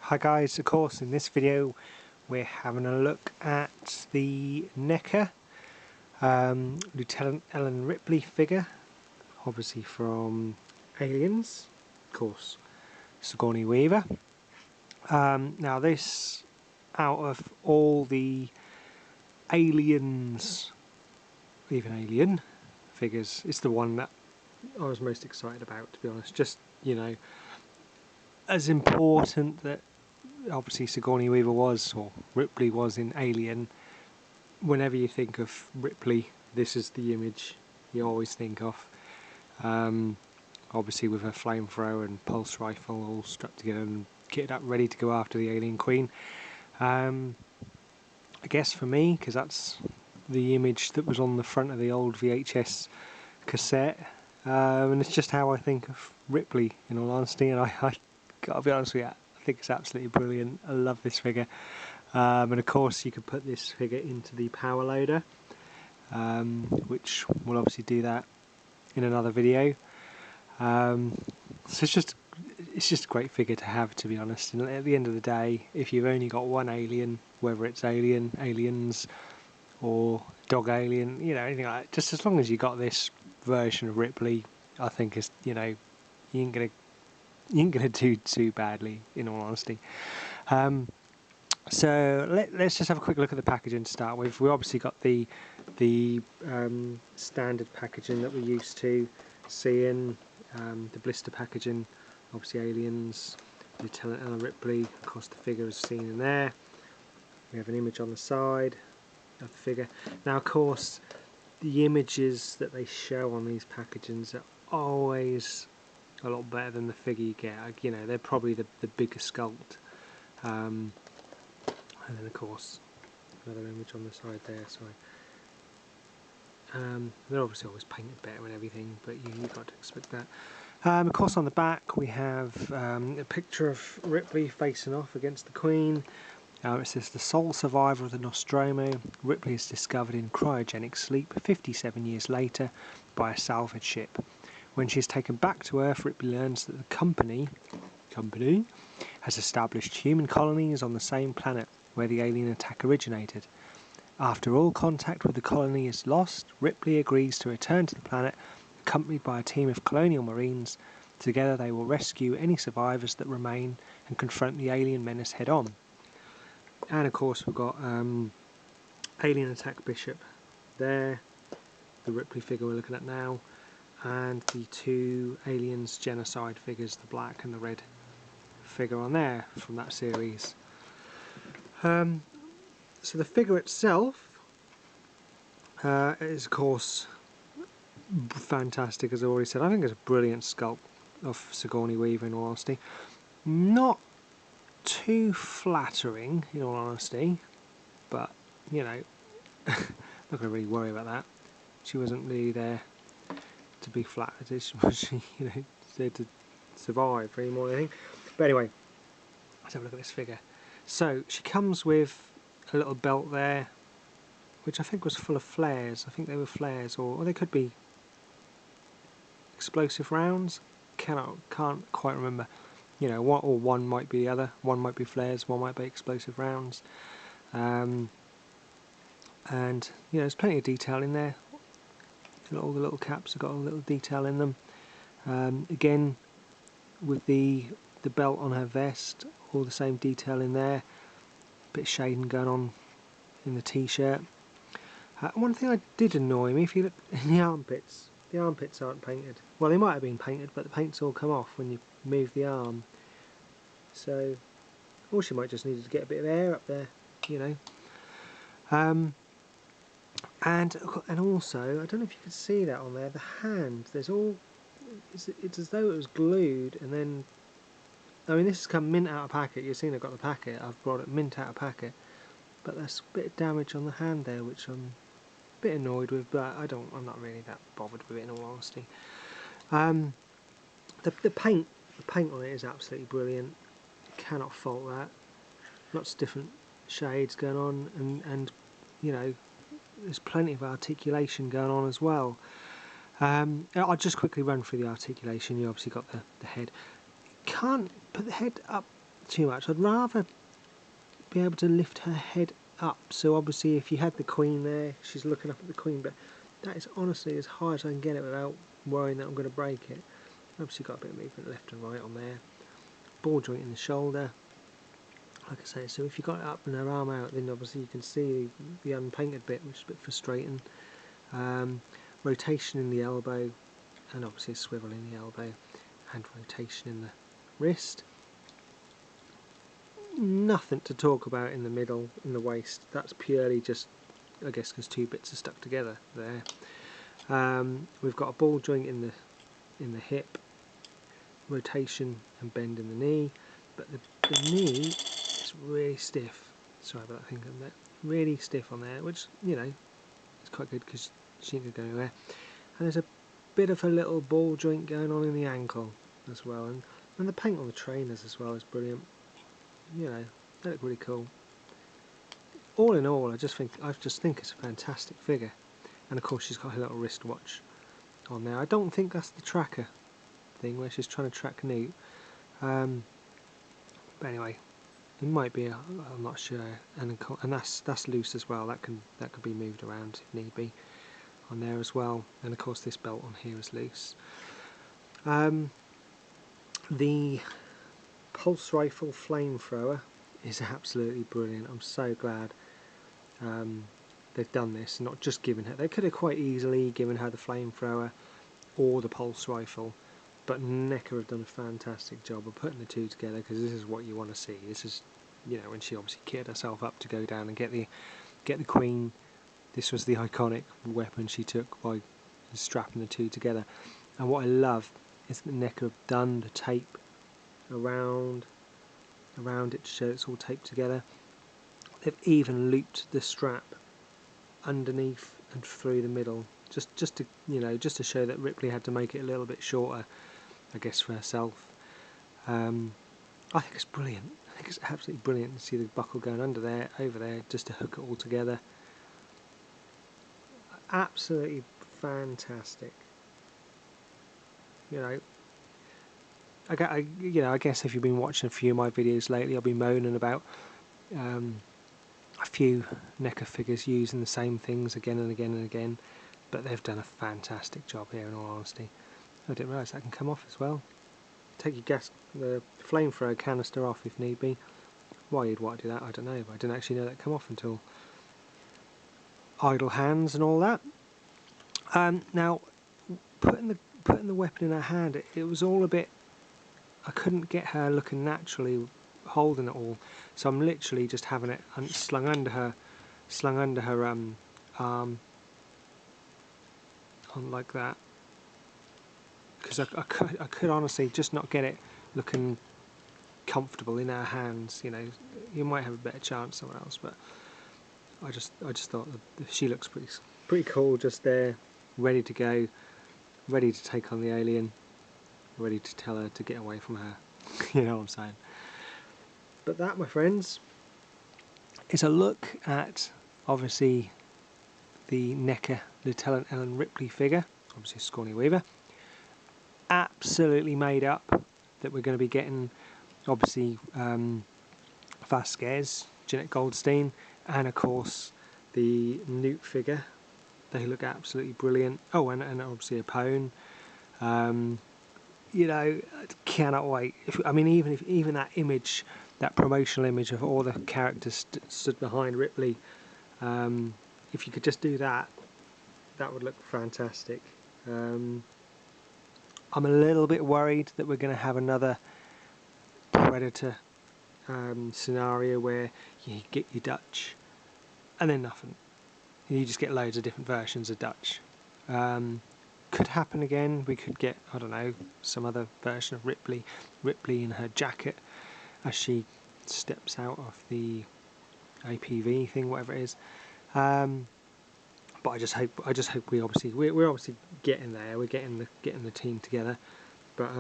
Hi guys, of course in this video we're having a look at the Neca Lieutenant Ellen Ripley figure, obviously from Aliens, of course Sigourney Weaver. Now this, out of all the Aliens, even Alien figures, is the one that I was most excited about, to be honest. Just, you know, as important that obviously Sigourney Weaver was, or Ripley was, in Alien. Whenever you think of Ripley, this is the image you always think of. Obviously with her flamethrower and pulse rifle all strapped together and kitted up ready to go after the alien queen. I guess for me, because that's the image that was on the front of the old VHS cassette, and it's just how I think of Ripley, in all honesty. And I gotta be honest with you, I think it's absolutely brilliant. I love this figure. And of course you could put this figure into the power loader, which we'll obviously do that in another video. So it's just a great figure to have, to be honest. And at the end of the day, if you've only got one alien, whether it's Alien, Aliens, or Dog Alien, you know, anything like that, just as long as you got this version of Ripley, I think is, you know, you ain't gonna do too badly, in all honesty. So let's just have a quick look at the packaging to start with. We obviously got the standard packaging that we're used to seeing, the blister packaging, obviously Aliens, Lieutenant Ellen Ripley, of course the figure is seen in there. We have an image on the side of the figure. Now of course the images that they show on these packagings are always a lot better than the figure you get. You know, they're probably the bigger sculpt. And then of course another image on the side there, sorry. They're obviously always painted better and everything, but you've got to expect that. Of course on the back we have a picture of Ripley facing off against the Queen. It says, the sole survivor of the Nostromo, Ripley is discovered in cryogenic sleep 57 years later by a salvage ship. When she is taken back to Earth, Ripley learns that the company has established human colonies on the same planet where the alien attack originated. After all contact with the colony is lost, Ripley agrees to return to the planet, accompanied by a team of colonial marines. Together they will rescue any survivors that remain and confront the alien menace head on. And of course we've got Alien Attack Bishop there, the Ripley figure we're looking at now, and the two Aliens Genocide figures, the black and the red figure on there from that series. So the figure itself is of course fantastic, as I already said. I think it's a brilliant sculpt of Sigourney Weaver, in all honesty. Not too flattering, in all honesty, but you know, not going to really worry about that. She wasn't really there to be flattered, was she? You know, there to survive really more than anything. But anyway, let's have a look at this figure. So she comes with a little belt there, which I think was full of flares. I think they were flares, or they could be explosive rounds. Can't quite remember. You know, one might be the other. One might be flares, one might be explosive rounds. And you know, there's plenty of detail in there. All the little caps have got a little detail in them. Again, with the belt on her vest, all the same detail in there. Bit of shading going on in the t-shirt. One thing that did annoy me, if you look in the armpits aren't painted. Well, they might have been painted, but the paint's all come off when you move the arm. So, or she might just need to get a bit of air up there, you know. And also, I don't know if you can see that on there, the hand, there's all, it's as though it was glued, and then, I mean this has come mint out of packet. You've seen I've got the packet, I've brought it mint out of packet, but there's a bit of damage on the hand there, which I'm a bit annoyed with, but I'm not really that bothered with it, in all honesty. The paint on it is absolutely brilliant. Cannot fault that. Lots of different shades going on, and you know, there's plenty of articulation going on as well. I'll just quickly run through the articulation. You obviously got the head. Can't put the head up too much. I'd rather be able to lift her head up. So obviously if you had the Queen there, she's looking up at the Queen, but that is honestly as high as I can get it without worrying that I'm going to break it. Obviously got a bit of movement left and right on there. Ball joint in the shoulder. Like I say, so if you got it up and her arm out, then obviously you can see the unpainted bit, which is a bit frustrating. Rotation in the elbow, and obviously a swivel in the elbow, and rotation in the wrist. Nothing to talk about in the middle, in the waist. That's purely just, I guess, because two bits are stuck together there. We've got a ball joint in the hip, rotation and bend in the knee, but the knee is really stiff. Sorry about that thing on there. Really stiff on there, which, you know, is quite good because she ain't going to go anywhere. And there's a bit of a little ball joint going on in the ankle as well, and the paint on the trainers as well is brilliant. You know, they look really cool. All in all, I just think it's a fantastic figure. And of course she's got her little wristwatch on there. I don't think that's the tracker thing where she's trying to track Newt. But anyway, it might be. I'm not sure. And that's loose as well. That could be moved around if need be on there as well. And of course this belt on here is loose. The pulse rifle flamethrower is absolutely brilliant. I'm so glad they've done this, not just given her. They could have quite easily given her the flamethrower or the pulse rifle, but Neca have done a fantastic job of putting the two together, because this is what you want to see. This is, you know, when she obviously kitted herself up to go down and get the Queen. This was the iconic weapon she took by strapping the two together. And what I love is that Neca have done the tape around it to show it's all taped together. They've even looped the strap underneath and through the middle, just to, you know, just to show that Ripley had to make it a little bit shorter, I guess, for herself. I think it's brilliant. I think it's absolutely brilliant to see the buckle going under there, over there, just to hook it all together. Absolutely fantastic. You know, I guess if you've been watching a few of my videos lately, I've been moaning about a few Neca figures using the same things again and again and again, but they've done a fantastic job here, in all honesty. I didn't realise that can come off as well. Take the flamethrower canister off if need be. Why you'd want to do that, I don't know, but I didn't actually know that come off until idle hands and all that. Now, putting the weapon in her hand, it was all a bit. I couldn't get her looking naturally holding it all, so I'm literally just having it slung under her arm on like that, because I could honestly just not get it looking comfortable in her hands. You know, you might have a better chance somewhere else, but I just thought that she looks pretty cool just there, ready to go, ready to take on the alien, ready to tell her to get away from her. You know what I'm saying? But that, my friends, is a look at, obviously, the Neca Lieutenant Ellen Ripley figure, obviously Sigourney Weaver. Absolutely made up that we're going to be getting, obviously, Vasquez, Jeanette Goldstein, and of course the Newt figure. They look absolutely brilliant. Oh, and obviously a Pone. You know, I cannot wait. Even that image, that promotional image of all the characters stood behind Ripley, if you could just do that, that would look fantastic. I'm a little bit worried that we're going to have another Predator scenario where you get your Dutch and then nothing. You just get loads of different versions of Dutch. Could happen again. We could get, I don't know, some other version of Ripley in her jacket as she steps out of the APV thing, whatever it is. But I just hope we're obviously getting there. We're getting the team together. But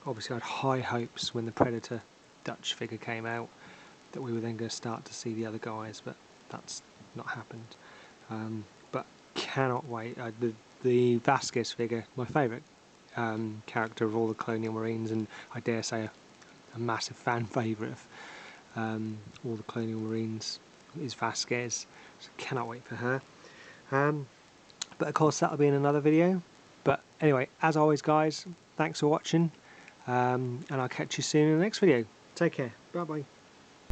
obviously, I had high hopes when the Predator Dutch figure came out that we were then going to start to see the other guys, but that's not happened. But cannot wait. The Vasquez figure, my favourite character of all the Colonial Marines, and I dare say a massive fan favourite of all the Colonial Marines is Vasquez, so cannot wait for her. But of course that'll be in another video. But anyway, as always guys, thanks for watching, and I'll catch you soon in the next video. Take care, bye bye.